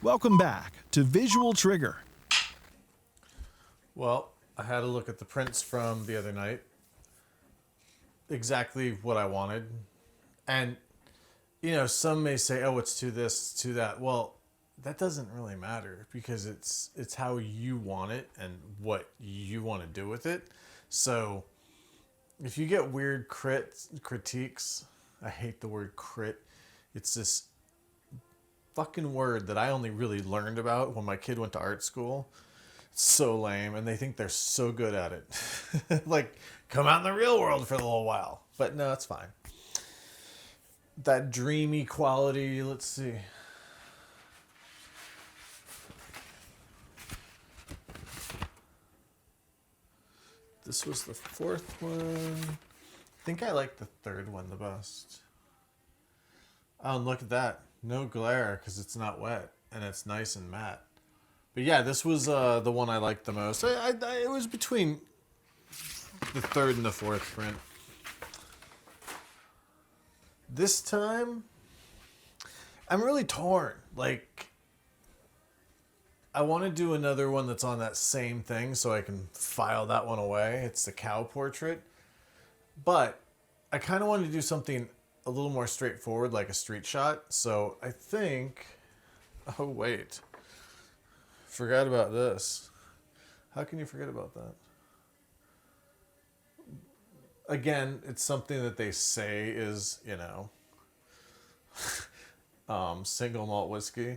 Welcome back to Visual Trigger. Well, I had a look at the prints from the other night. Exactly what I wanted. And, some may say, oh, it's to this, it's to that. Well, that doesn't really matter because it's how you want it and what you want to do with it. So if you get weird critiques, I hate the word crit. It's this fucking word that I only really learned about when my kid went to art school. It's so lame, and they think they're so good at it. Like, come out in the real world for a little while. But no, it's fine. That dreamy quality, let's see. This was the fourth one. I think I like the third one the best. Oh, and look at that. No glare because it's not wet and it's nice and matte. But yeah, this was the one I liked the most. It was between the third and the fourth print. This time, I'm really torn. Like, I want to do another one that's on that same thing so I can file that one away. It's the cow portrait. But I kind of want to do something a little more straightforward, like a street shot. So I think... Oh, wait. Forgot about this. How can you forget about that? Again, it's something that they say is, single malt whiskey.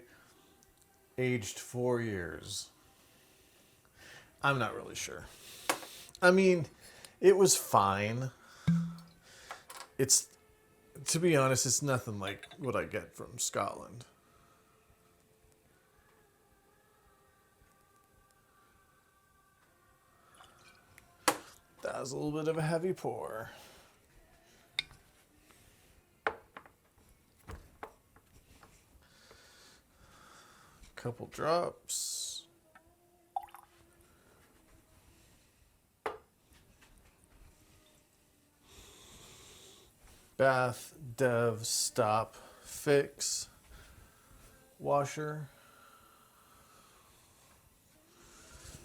Aged 4 years. I'm not really sure. I mean, it was fine. It's, to be honest, it's nothing like what I get from Scotland. That was a little bit of a heavy pour. Couple drops. Bath, Dev, Stop, Fix, Washer.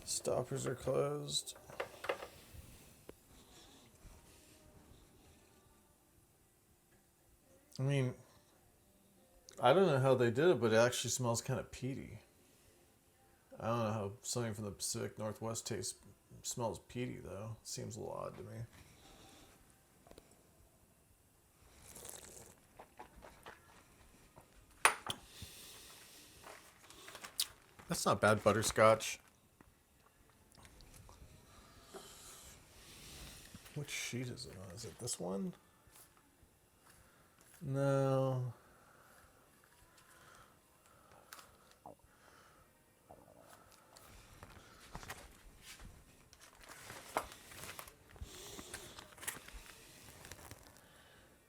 Stoppers are closed. I mean, I don't know how they did it, but it actually smells kind of peaty. I don't know how something from the Pacific Northwest smells peaty, though. It seems a little odd to me. That's not bad butterscotch. Which sheet is it on? Is it this one? No.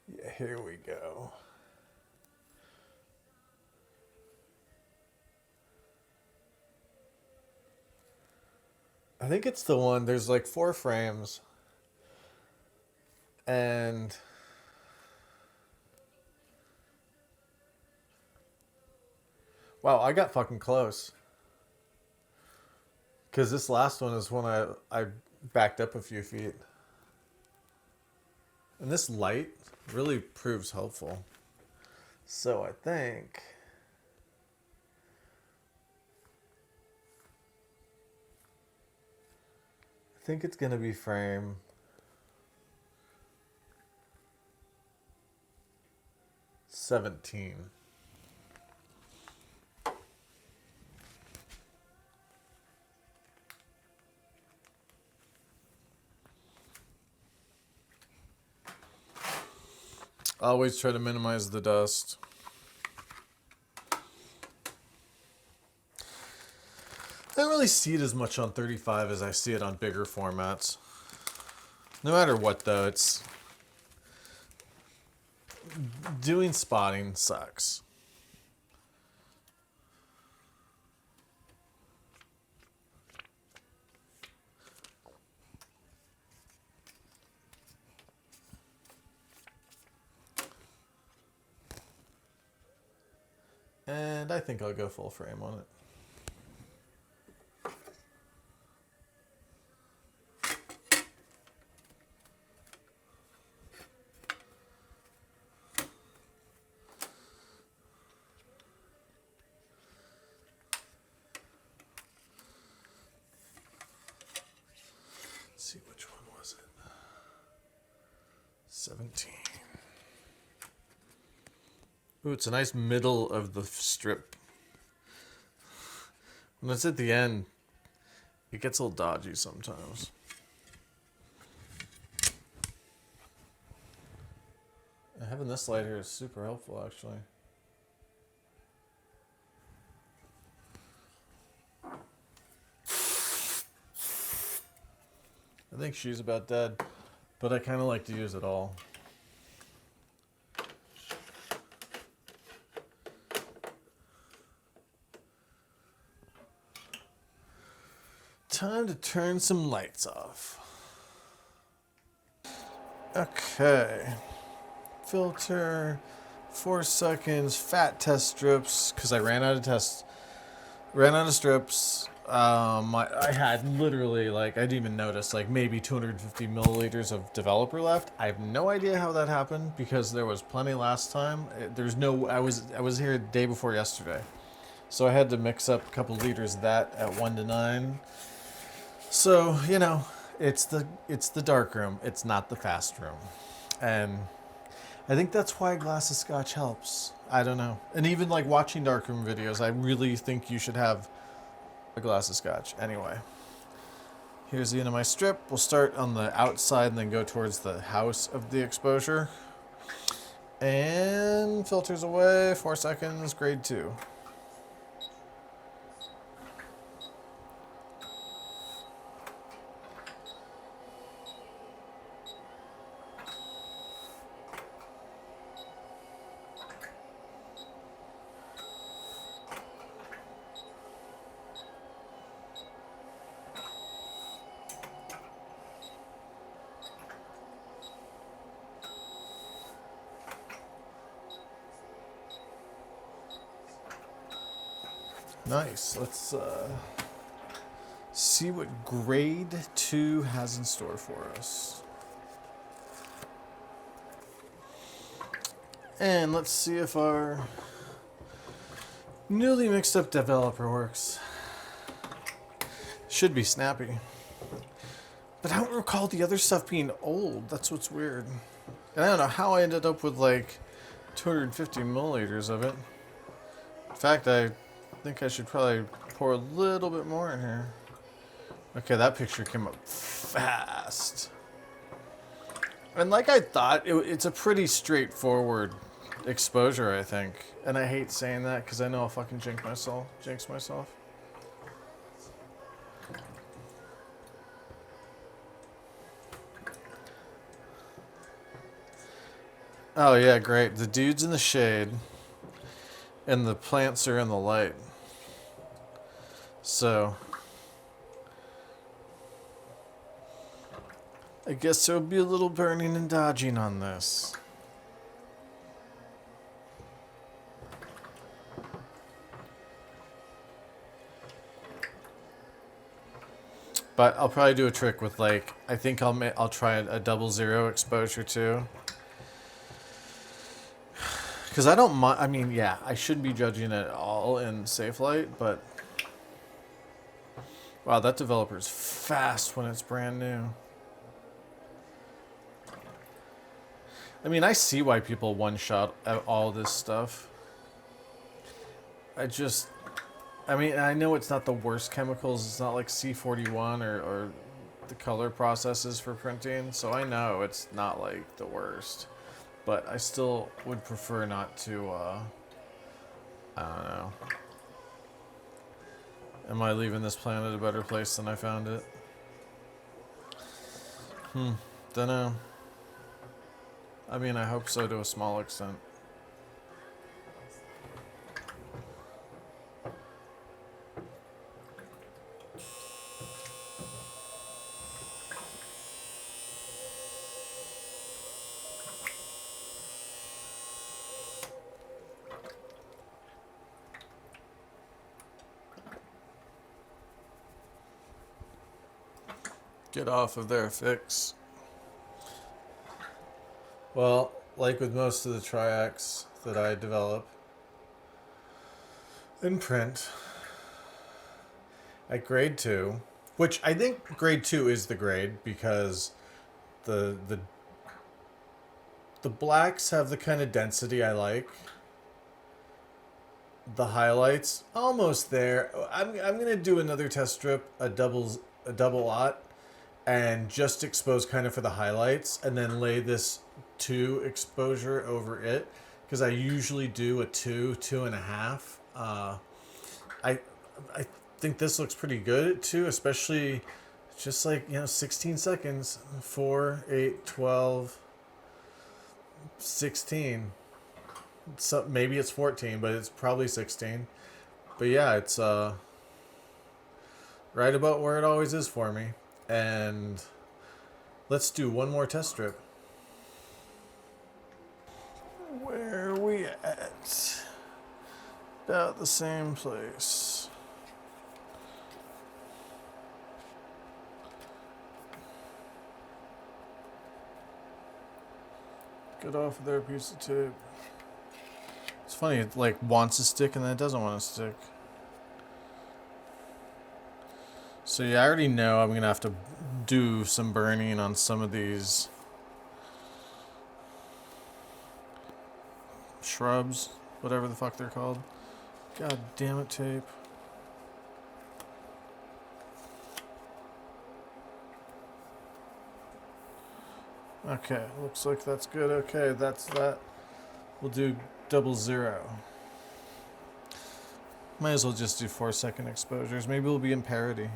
Yeah, here we go. I think it's the one. There's like 4 frames. And wow, I got fucking close. Because this last one is when I backed up a few feet. And this light really proves helpful. So I think it's going to be frame 17. Always try to minimize the dust. I don't really see it as much on 35 as I see it on bigger formats. No matter what, though, it's... Doing spotting sucks. And I think I'll go full frame on it. Let's see, which one was it? 17. Ooh, it's a nice middle of the strip. When it's at the end, it gets a little dodgy sometimes. Having this light here is super helpful, actually. I think she's about dead, but I kind of like to use it all. Time to turn some lights off. Okay. Filter, 4 seconds, fat test strips, because I ran out of strips. I had literally, like, I didn't even notice, like, maybe 250 milliliters of developer left. I have no idea how that happened, because there was plenty last time. I was here the day before yesterday. So I had to mix up a couple liters of that at 1 to 9. So, you know, it's the dark room. It's not the fast room. And I think that's why a glass of scotch helps. I don't know. And even like watching darkroom videos, I really think you should have a glass of scotch. Anyway, here's the end of my strip. We'll start on the outside and then go towards the house of the exposure. And filters away, 4 seconds, grade 2. Nice. Let's see what grade 2 has in store for us. And let's see if our newly mixed up developer works. Should be snappy. But I don't recall the other stuff being old. That's what's weird. And I don't know how I ended up with like 250 milliliters of it. In fact, I think I should probably pour a little bit more in here. Okay, that picture came up fast. And like I thought, it's a pretty straightforward exposure, I think. And I hate saying that because I know I'll fucking jinx myself. Oh yeah, great. The dude's in the shade and the plants are in the light. So I guess there'll be a little burning and dodging on this. But I'll probably do a trick with like, I think I'll try a 00 exposure too. Because I don't mind, I mean, yeah, I shouldn't be judging it all in safe light, but wow, that developer's fast when it's brand new. I mean, I see why people one-shot all this stuff. I mean, I know it's not the worst chemicals. It's not like C41 or the color processes for printing. So I know it's not like the worst. But I still would prefer not to, I don't know. Am I leaving this planet a better place than I found it? Dunno. I mean, I hope so to a small extent. Get off of their fix. Well, like with most of the triacs that I develop in print, at grade 2, which I think grade 2 is the grade because the blacks have the kind of density I like. The highlights almost there. I'm gonna do another test strip, a double lot, and just expose kind of for the highlights, and then lay this 2 exposure over it because I usually do a 2.5. I think this looks pretty good at 2, especially just like 16 seconds, 4, 8, 12, 16. So maybe it's 14, but it's probably 16. But yeah, it's right about where it always is for me. And let's do one more test strip. Where are we at? About the same place. Get off of their piece of tape. It's funny, it like wants to stick and then it doesn't want to stick. So yeah, I already know I'm gonna have to do some burning on some of these shrubs, whatever the fuck they're called. God damn it, tape. Okay, looks like that's good. Okay, that's that. We'll do 00. Might as well just do 4-second exposures. Maybe we'll be in parity.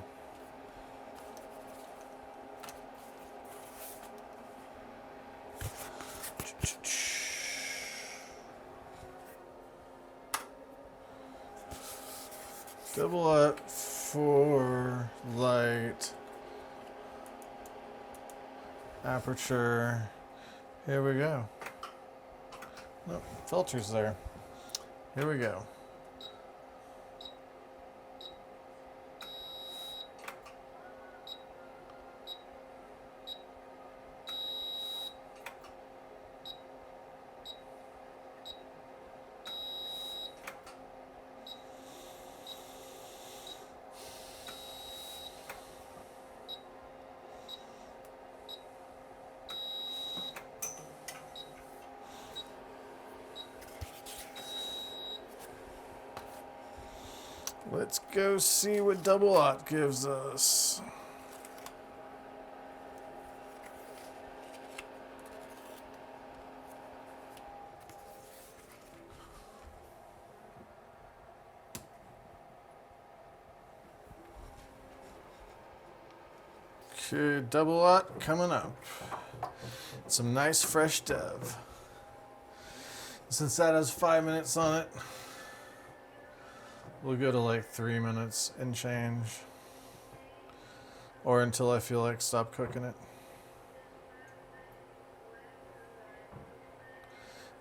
Double up for light. Aperture. Here we go. Nope, filter's there. Here we go. Let's go see what double aught gives us. Okay, double aught coming up. Some nice fresh dev. Since that has 5 minutes on it, we'll go to like 3 minutes and change. Or until I feel like stop cooking it.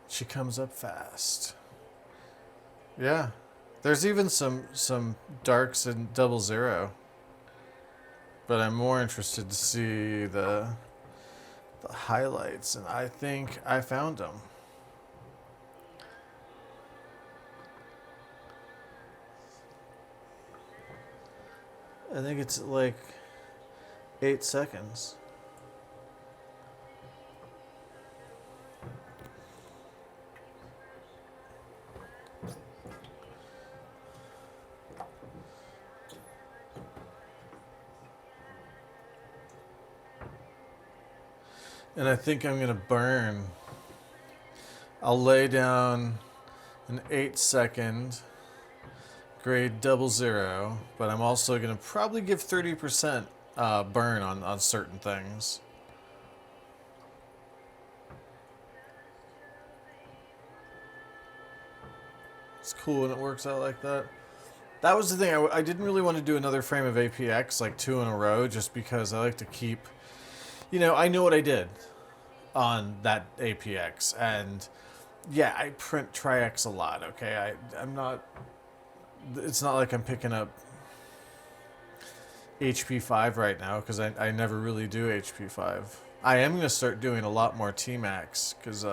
She comes up fast. Yeah. There's even some darks in 00. But I'm more interested to see the highlights, and I think I found them. I think it's like 8 seconds. And I think I'm gonna burn. I'll lay down an 8-second grade 00, but I'm also gonna probably give 30% burn on certain things. It's cool when it works out like that. That was the thing, I didn't really want to do another frame of APX, like 2 in a row, just because I like to keep, I know what I did on that APX, and yeah, I print Tri-X a lot, okay? I'm not, it's not like I'm picking up HP5 right now because I never really do HP5. I am going to start doing a lot more T-Max because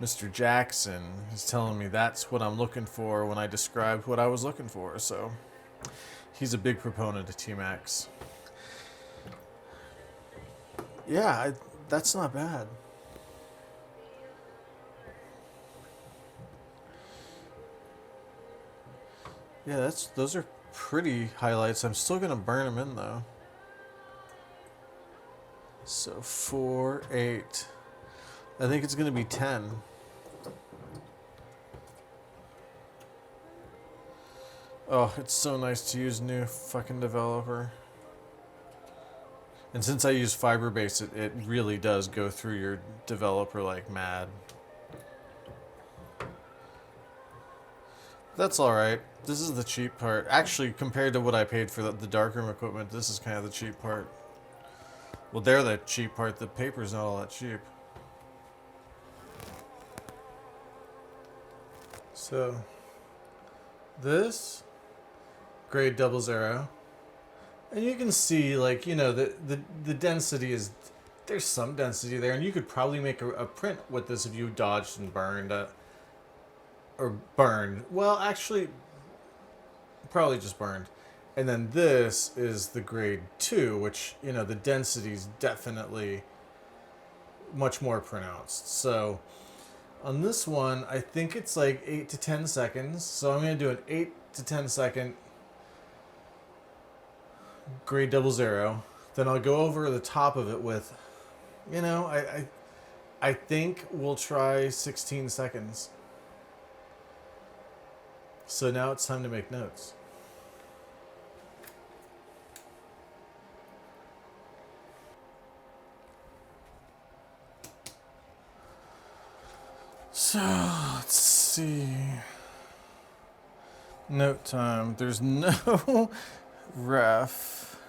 Mr. Jackson is telling me that's what I'm looking for when I described what I was looking for. So he's a big proponent of T-Max. Yeah, that's not bad. Yeah, those are pretty highlights. I'm still gonna burn them in though. So 4, 8. I think it's gonna be 10. Oh, it's so nice to use new fucking developer. And since I use Fiberbase, it really does go through your developer like mad. That's alright. This is the cheap part. Actually, compared to what I paid for the Darkroom equipment, this is kind of the cheap part. Well, they're the cheap part. The paper's not all that cheap. So, this grade 00. And you can see, like, you know, the density is... There's some density there, and you could probably make a print with this if you dodged and burned. Or burned. Well, actually, probably just burned. And then this is the grade 2, which, you know, the density is definitely much more pronounced. So on this one, I think it's like 8 to 10 seconds. So I'm going to do an 8 to 10 second grade 00. Then I'll go over the top of it with, you know, I think we'll try 16 seconds. So now it's time to make notes. So let's see. Note time. There's no ref.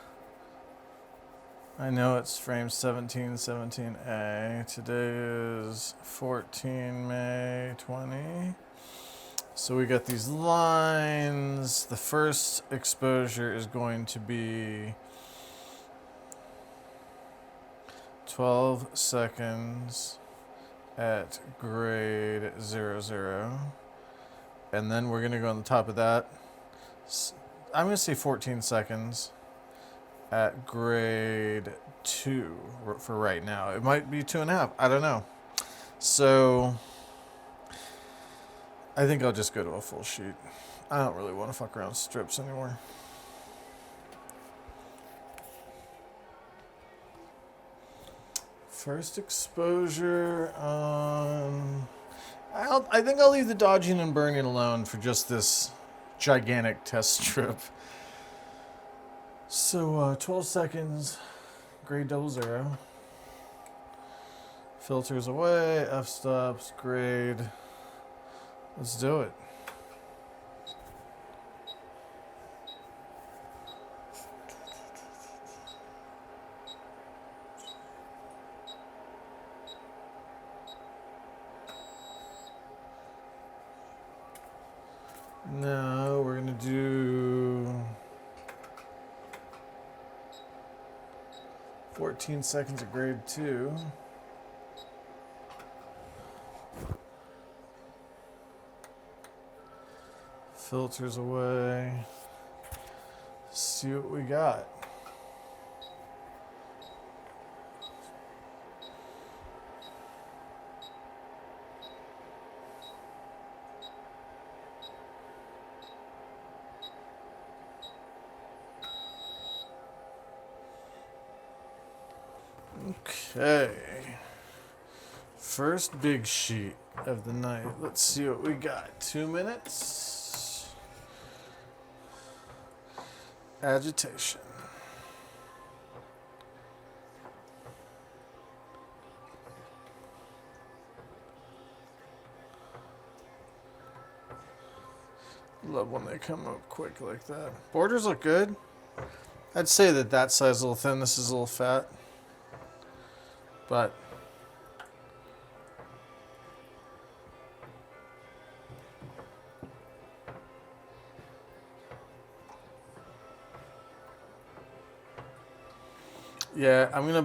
I know it's frame 1717A. Today is 14 May 20. So we got these lines. The first exposure is going to be 12 seconds at grade 00. And then we're going to go on the top of that. I'm going to say 14 seconds at grade 2 for right now. It might be 2.5. I don't know. So I think I'll just go to a full sheet. I don't really want to fuck around with strips anymore. First exposure. I think I'll leave the dodging and burning alone for just this gigantic test strip. So 12 seconds, grade 00. Filters away, f-stops, grade. Let's do it. Now we're going to do 14 seconds of grade 2. Filters away. See what we got. Okay. First big sheet of the night. Let's see what we got. 2 minutes. Agitation. Love when they come up quick like that. Borders look good. I'd say that side's a little thin, this is a little fat. But Yeah, I'm gonna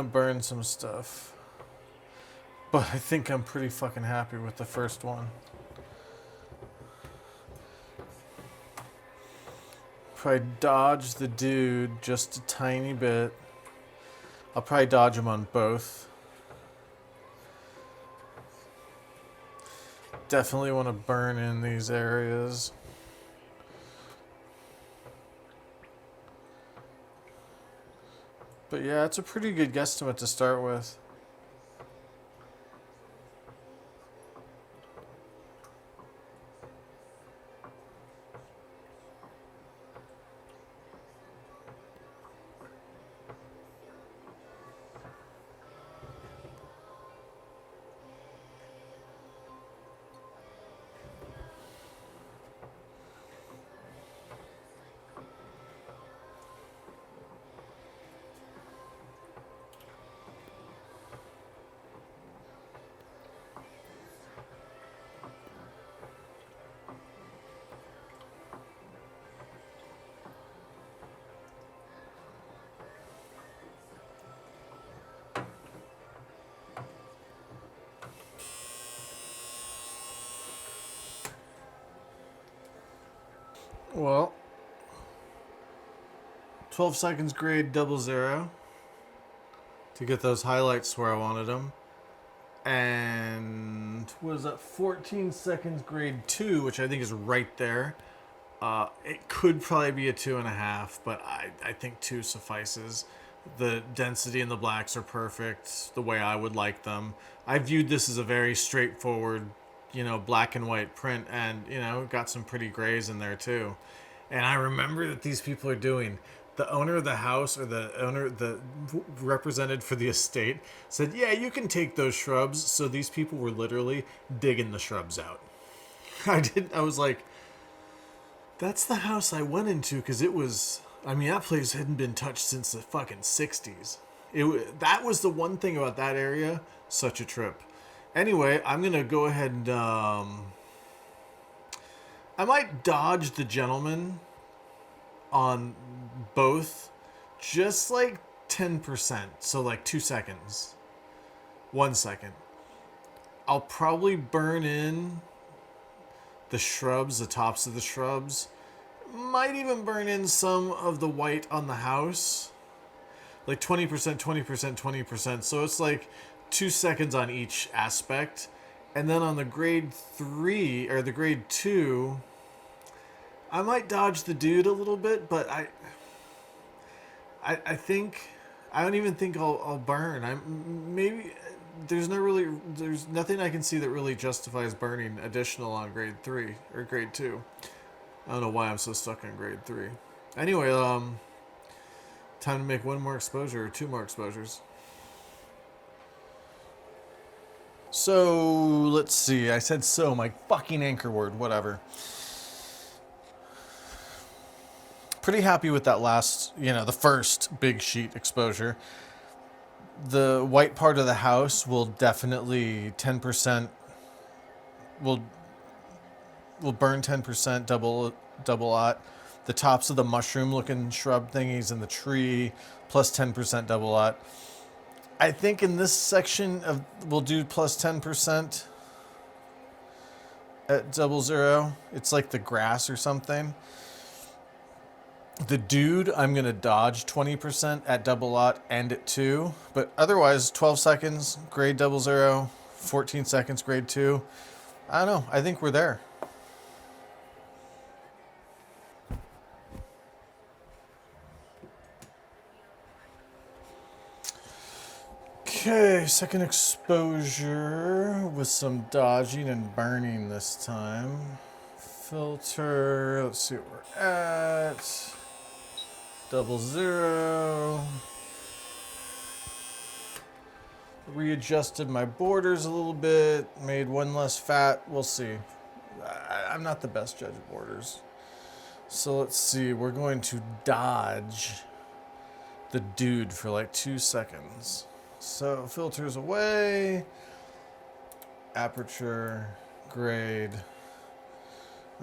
burn some stuff. But I think I'm pretty fucking happy with the first one. Probably dodge the dude just a tiny bit. I'll probably dodge him on both. Definitely want to burn in these areas. But yeah, it's a pretty good guesstimate to start with. Well, 12 seconds grade 00 to get those highlights where I wanted them. And what is that? 14 seconds grade 2, which I think is right there. It could probably be a 2.5, but I think 2 suffices. The density and the blacks are perfect the way I would like them. I viewed this as a very straightforward, black and white print, and, got some pretty grays in there too. And I remember that these people are doing. The owner of the house, or the represented for the estate, said, yeah, you can take those shrubs. So these people were literally digging the shrubs out. I was like, that's the house I went into, because it was, that place hadn't been touched since the fucking 60s. That was the one thing about that area, such a trip. Anyway, I'm going to go ahead and, I might dodge the gentleman on both, just like 10%, so like 2 seconds, 1 second. I'll probably burn in the shrubs, the tops of the shrubs. Might even burn in some of the white on the house, like 20%, 20%, 20%. So it's like 2 seconds on each aspect. And then on the grade 3 or the grade 2, I might dodge the dude a little bit, but I think I don't even think I'll burn. There's nothing I can see that really justifies burning additional on grade 3 or grade 2. I don't know why I'm so stuck on grade 3. Anyway, time to make one more exposure or 2 more exposures. So let's see. I said so, my fucking anchor word, whatever. Pretty happy with that last, the first big sheet exposure. The white part of the house will definitely 10%, will burn 10%, double aught. The tops of the mushroom looking shrub thingies in the tree, plus 10% double aught. I think in this section we'll do plus 10% at 00. It's like the grass or something. The dude, I'm going to dodge 20% at double aught and at 2. But otherwise, 12 seconds, grade 00, 14 seconds, grade 2. I don't know. I think we're there. Okay, second exposure with some dodging and burning this time. Filter, let's see what we're at. 00. Readjusted my borders a little bit, made one less fat. We'll see. I'm not the best judge of borders. So let's see, we're going to dodge the dude for like 2 seconds. So filters away, aperture, grade.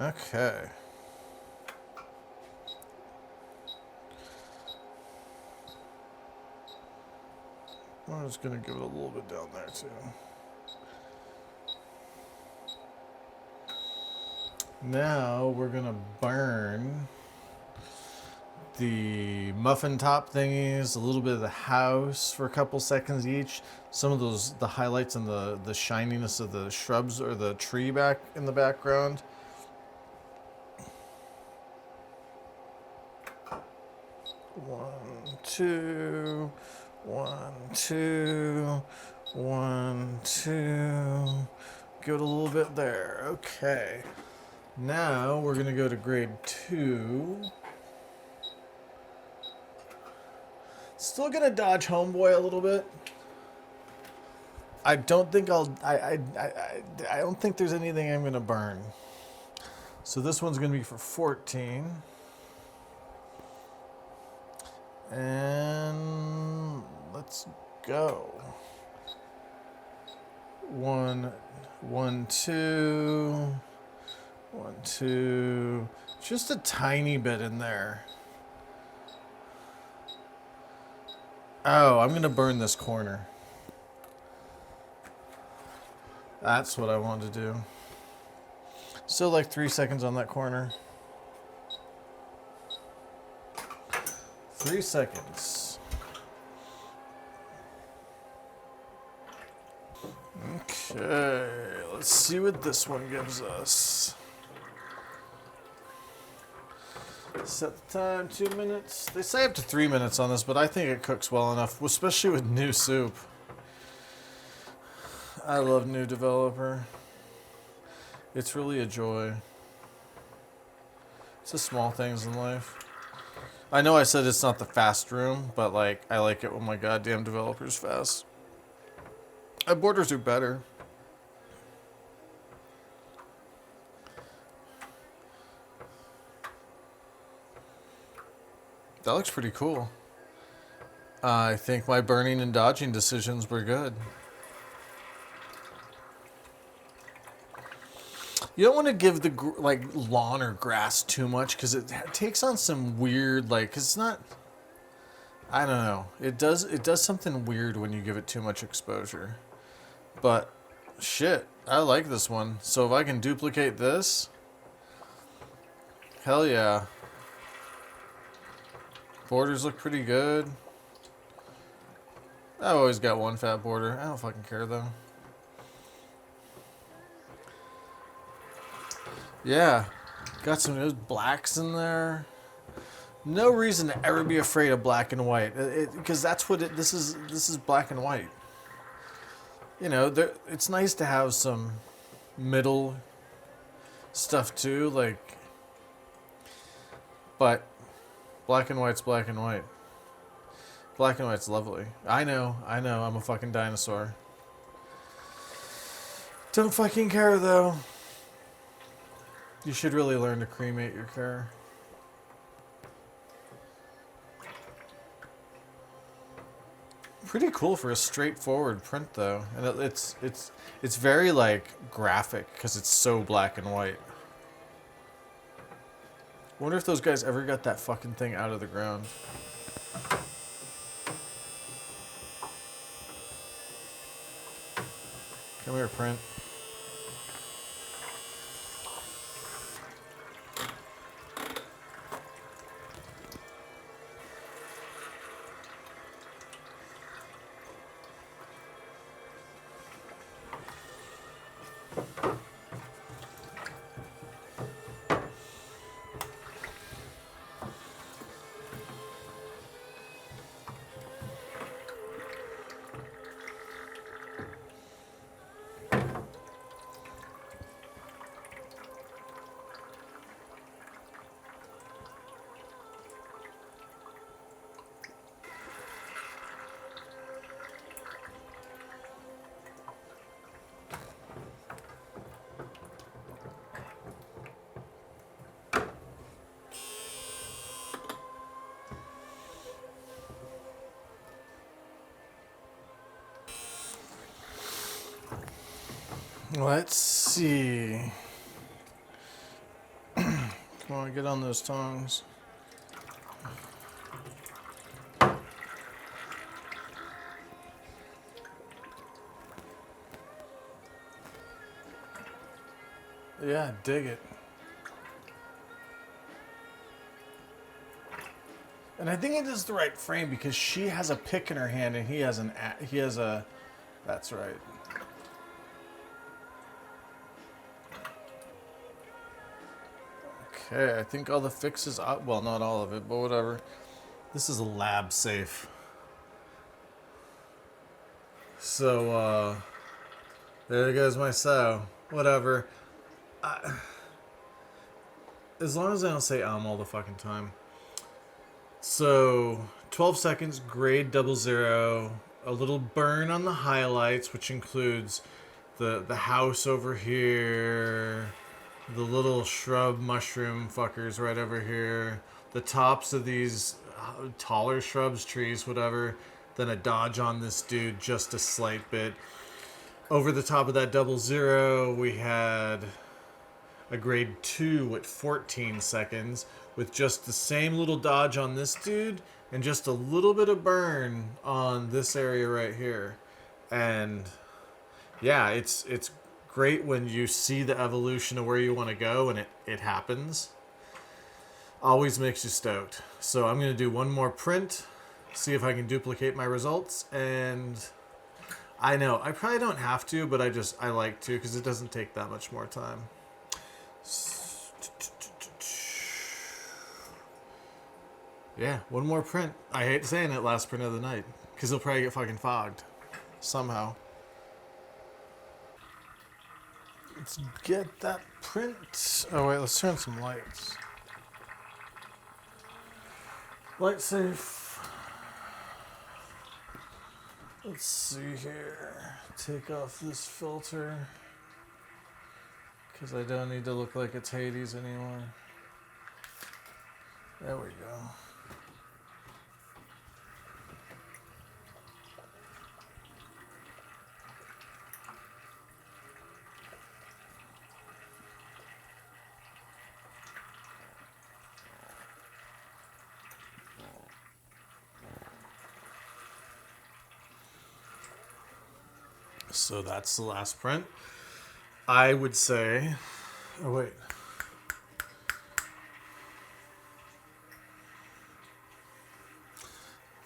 Okay. I'm just gonna give it a little bit down there too. Now we're gonna burn the muffin top thingies, a little bit of the house for a couple seconds each. Some of those, the highlights and the shininess of the shrubs or the tree back in the background. One, two, one, two, one, two. Give it a little bit there. Okay. Now we're gonna go to grade 2. Still gonna dodge Homeboy a little bit. I don't think I don't think there's anything I'm gonna burn. So this one's gonna be for 14. And let's go. 1, 1, 2, 1, 2. Just a tiny bit in there. Oh, I'm gonna burn this corner. That's what I wanted to do. Still like 3 seconds on that corner. 3 seconds. Okay, let's see what this one gives us. Set the time, 2 minutes. They say up to 3 minutes on this, but I think it cooks well enough, especially with new soup. I love new developer. It's really a joy. It's the small things in life. I know I said it's not the fast room, but like I like it when my goddamn developer's fast. Borders are better. That looks pretty cool. I think my burning and dodging decisions were good. You don't want to give the like lawn or grass too much because it takes on some weird like. Cause it's not. I don't know. It does something weird when you give it too much exposure. But shit, I like this one. So if I can duplicate this, hell yeah. Borders look pretty good. I've always got one fat border. I don't fucking care though. Yeah, got some good blacks in there. No reason to ever be afraid of black and white, because that's what this is. This is black and white. You know, it's nice to have some middle stuff too, like. But black and white's black and white. Black and white's lovely. I know. I'm a fucking dinosaur. Don't fucking care though. You should really learn to cremate your car. Pretty cool for a straightforward print though, and it's very like graphic because it's so black and white. Wonder if those guys ever got that fucking thing out of the ground. Come here, print. Let's see. Come on, get on those tongs. Yeah, dig it. And I think it is the right frame because she has a pick in her hand and he has a. That's right. Okay, I think all the fixes. Well, not all of it, but whatever. This is a lab safe. So there goes my sew. Whatever. As long as I don't say all the fucking time. So 12 seconds, grade 00. A little burn on the highlights, which includes the house over here, the little shrub mushroom fuckers right over here, the tops of these taller shrubs, trees, whatever. Then a dodge on this dude, just a slight bit. Over the top of that 00, we had a grade 2 at 14 seconds with just the same little dodge on this dude and just a little bit of burn on this area right here. And yeah, it's great when you see the evolution of where you want to go and it happens. Always makes you stoked. So I'm going to do one more print, see if I can duplicate my results, and I know I probably don't have to, but I like to because it doesn't take that much more time. Yeah, one more print. I hate saying it, last print of the night, because it'll probably get fucking fogged somehow. Let's get that print. Oh wait, let's turn some lights. Light safe. Let's see here. Take off this filter, because I don't need to look like it's Hades anymore. There we go. So that's the last print. I would say, oh wait.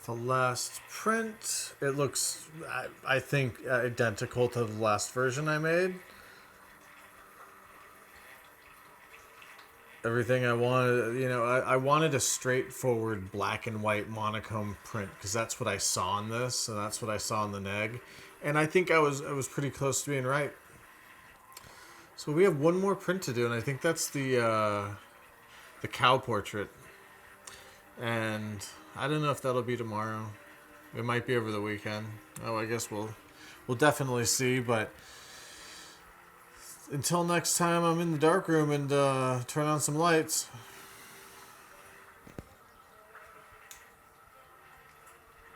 The last print, it looks, I think, identical to the last version I made. Everything I wanted, I wanted a straightforward black and white monochrome print because that's what I saw in this, and that's what I saw in the neg. And I think I was pretty close to being right. So we have one more print to do, and I think that's the cow portrait. And I don't know if that'll be tomorrow. It might be over the weekend. Oh, I guess we'll definitely see. But until next time, I'm in the dark room and turn on some lights.